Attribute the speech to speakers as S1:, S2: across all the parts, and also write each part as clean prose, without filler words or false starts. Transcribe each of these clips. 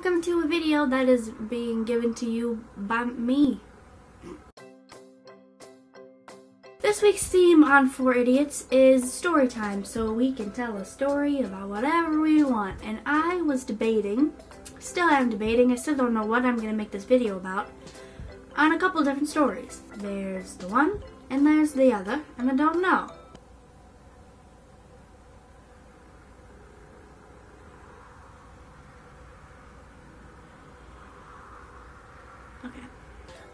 S1: welcome to a video that is being given to you by me. This week's theme on 4 Idiots is story time, so we can tell a story about whatever we want. And I was debating, still am debating, I still don't know what I'm going to make this video about, on a couple different stories. There's the one, and there's the other, and I don't know. Okay.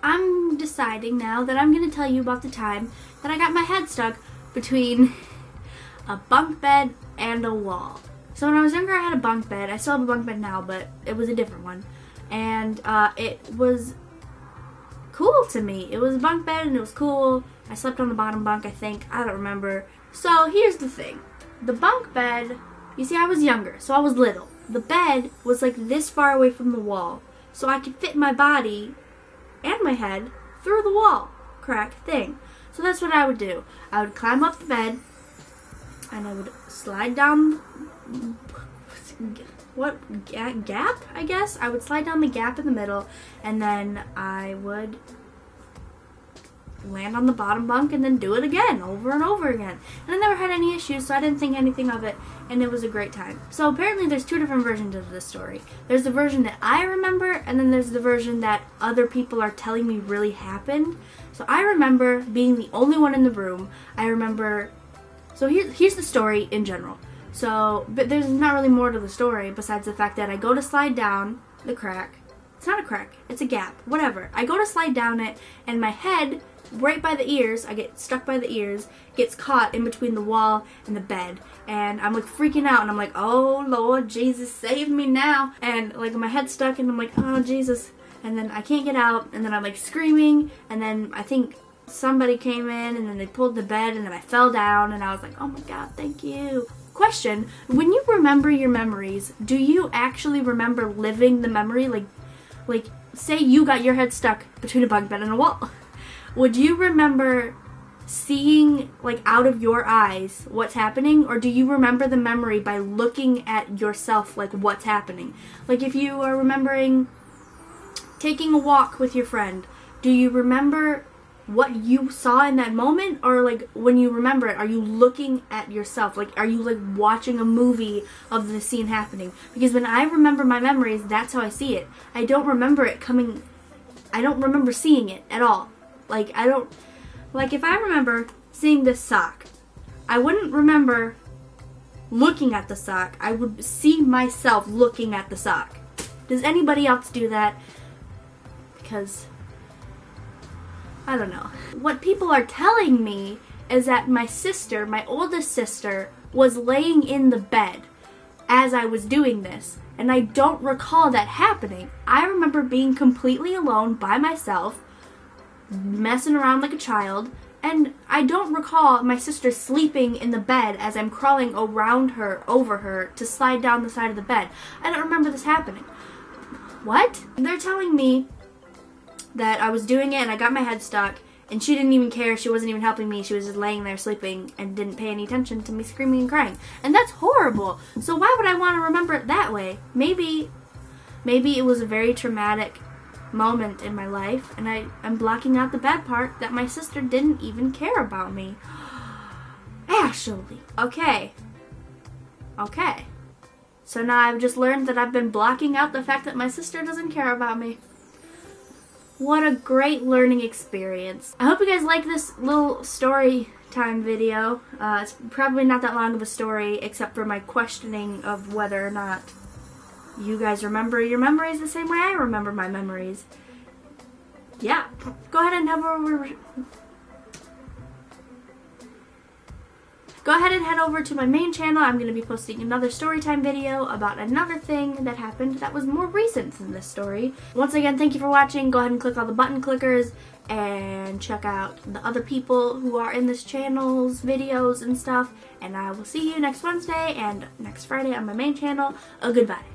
S1: I'm deciding now that I'm going to tell you about the time that I got my head stuck between a bunk bed and a wall. So when I was younger I had a bunk bed. I still have a bunk bed now, but it was a different one. And it was cool to me. It was a bunk bed and it was cool. I slept on the bottom bunk, I think. I don't remember. So here's the thing. The bunk bed, you see, I was younger, so I was little. The bed was like this far away from the wall, so I could fit my body and my head through the wall crack thing. So that's what I would do. I would climb up the bed and I would slide down gap, I guess? I would slide down the gap in the middle and then I would land on the bottom bunk and then do it again, over and over again. And I never had any issues, so I didn't think anything of it, and it was a great time. So apparently there's two different versions of this story. There's the version that I remember, and then there's the version that other people are telling me really happened. So I remember being the only one in the room. I remember, so here's the story in general. So, but there's not really more to the story besides the fact that I go to slide down the crack. It's not a crack, it's a gap, whatever. I go to slide down it, and my head, right by the ears, I get stuck by the ears, gets caught in between the wall and the bed, and I'm like freaking out, and I'm like, oh Lord Jesus, save me now, and like my head's stuck, and I'm like, oh Jesus, and then I can't get out, and then I'm like screaming, and then I think somebody came in, and then they pulled the bed, and then I fell down, and I was like, oh my God, thank you. Question, when you remember your memories, do you actually remember living the memory? Like say you got your head stuck between a bunk bed and a wall. Would you remember seeing, like, out of your eyes what's happening? Or do you remember the memory by looking at yourself, like, what's happening? Like, if you are remembering taking a walk with your friend, do you remember what you saw in that moment? Or, like, when you remember it, are you looking at yourself? Like, are you, like, watching a movie of the scene happening? Because when I remember my memories, that's how I see it. I don't remember it coming, I don't remember seeing it at all. Like, I don't, like, if I remember seeing this sock, I wouldn't remember looking at the sock. I would see myself looking at the sock. Does anybody else do that? Because, I don't know. What people are telling me is that my sister, my oldest sister, was laying in the bed as I was doing this. And I don't recall that happening. I remember being completely alone by myself, messing around like a child, and I don't recall my sister sleeping in the bed as I'm crawling around her, over her, to slide down the side of the bed. I don't remember this happening. What? They're telling me that I was doing it and I got my head stuck, and she didn't even care, she wasn't even helping me, she was just laying there sleeping and didn't pay any attention to me screaming and crying. And that's horrible. So why would I want to remember it that way? Maybe it was a very traumatic moment in my life, and I'm blocking out the bad part that my sister didn't even care about me. Actually, okay. So now I've just learned that I've been blocking out the fact that my sister doesn't care about me. What a great learning experience. I hope you guys like this little story time video. It's probably not that long of a story, except for my questioning of whether or not you guys remember your memories the same way I remember my memories. Yeah, go ahead and head over to my main channel. I'm going to be posting another storytime video about another thing that happened that was more recent than this story. Once again, thank you for watching. Go ahead and click all the button clickers and check out the other people who are in this channel's videos and stuff. And I will see you next Wednesday and next Friday on my main channel. Goodbye.